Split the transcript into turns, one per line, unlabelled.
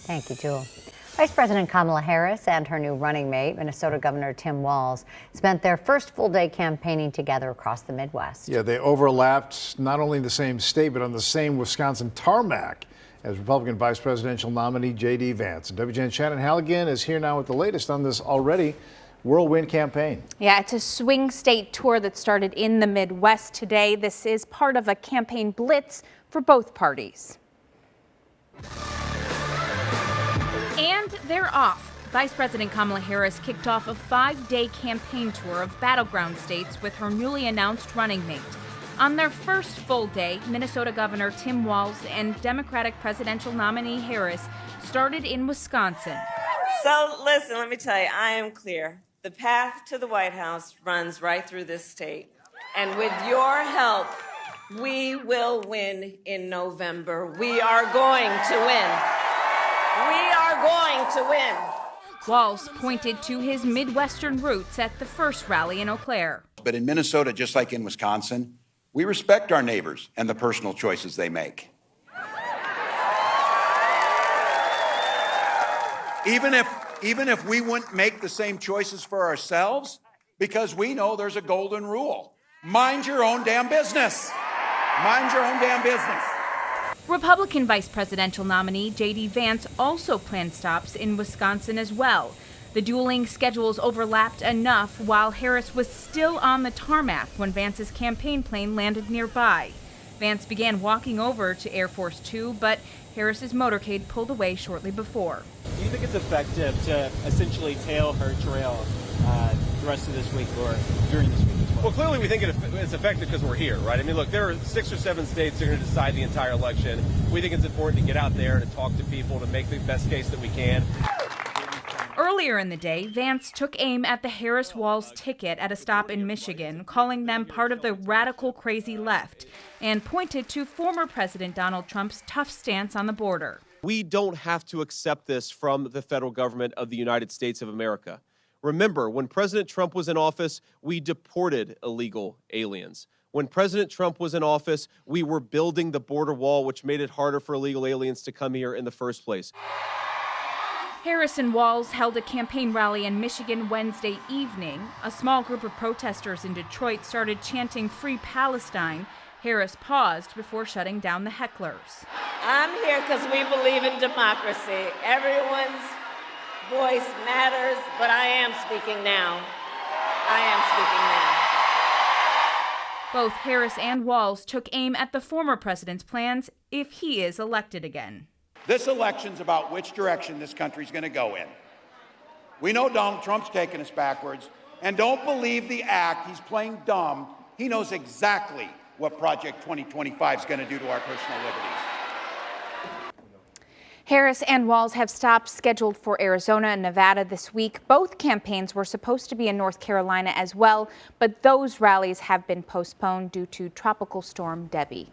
Thank you, Jewel. Vice President Kamala Harris and her new running mate, Minnesota Governor Tim Walz, spent their first full day campaigning together across the Midwest.
Yeah, they overlapped not only in the same state, but on the same Wisconsin tarmac as Republican Vice Presidential nominee J.D. Vance. And WGN Shannon Halligan is here now with the latest on this already whirlwind campaign.
Yeah, it's a swing state tour that started in the Midwest today. This is part of a campaign blitz for both parties. And they're off. Vice President Kamala Harris kicked off a 5-day campaign tour of battleground states with her newly announced running mate. On their first full day, Minnesota Governor Tim Walz and Democratic presidential nominee Harris started in Wisconsin.
So listen, let me tell you, I am clear. The path to the White House runs right through this state. And with your help, we will win in November. We are going to win. We are going to win.
Walz pointed to his Midwestern roots at the first rally in Eau Claire.
But in Minnesota, just like in Wisconsin, we respect our neighbors and the personal choices they make. Even if we wouldn't make the same choices for ourselves, because we know there's a golden rule. Mind your own damn business. Mind your own damn business.
Republican vice presidential nominee J.D. Vance also planned stops in Wisconsin as well. The dueling schedules overlapped enough while Harris was still on the tarmac when Vance's campaign plane landed nearby. Vance began walking over to Air Force Two, but Harris's motorcade pulled away shortly before.
Do you think it's effective to essentially tail her trail the rest of this week or during this week as well?
Well, clearly we think it's effective because we're here, right? I mean, look, there are 6 or 7 states that are going to decide the entire election. We think it's important to get out there, to talk to people, to make the best case that we can.
Earlier in the day, Vance took aim at the Harris-Walz ticket at a stop in Michigan, calling them part of the radical crazy left, and pointed to former President Donald Trump's tough stance on the border.
We don't have to accept this from the federal government of the United States of America. Remember, when President Trump was in office, we deported illegal aliens. When President Trump was in office, we were building the border wall, which made it harder for illegal aliens to come here in the first place.
Harris and Walz held a campaign rally in Michigan Wednesday evening. A small group of protesters in Detroit started chanting "Free Palestine." Harris paused before shutting down the hecklers.
I'm here because we believe in democracy. Everyone's voice matters, but I am speaking now. I am speaking now.
Both Harris and Walz took aim at the former president's plans if he is elected again.
This election's about which direction this country's going to go in. We know Donald Trump's taking us backwards, and don't believe the act. He's playing dumb. He knows exactly what Project 2025 is going to do to our personal liberties.
Harris and Walz have stops scheduled for Arizona and Nevada this week. Both campaigns were supposed to be in North Carolina as well, but those rallies have been postponed due to Tropical Storm Debbie.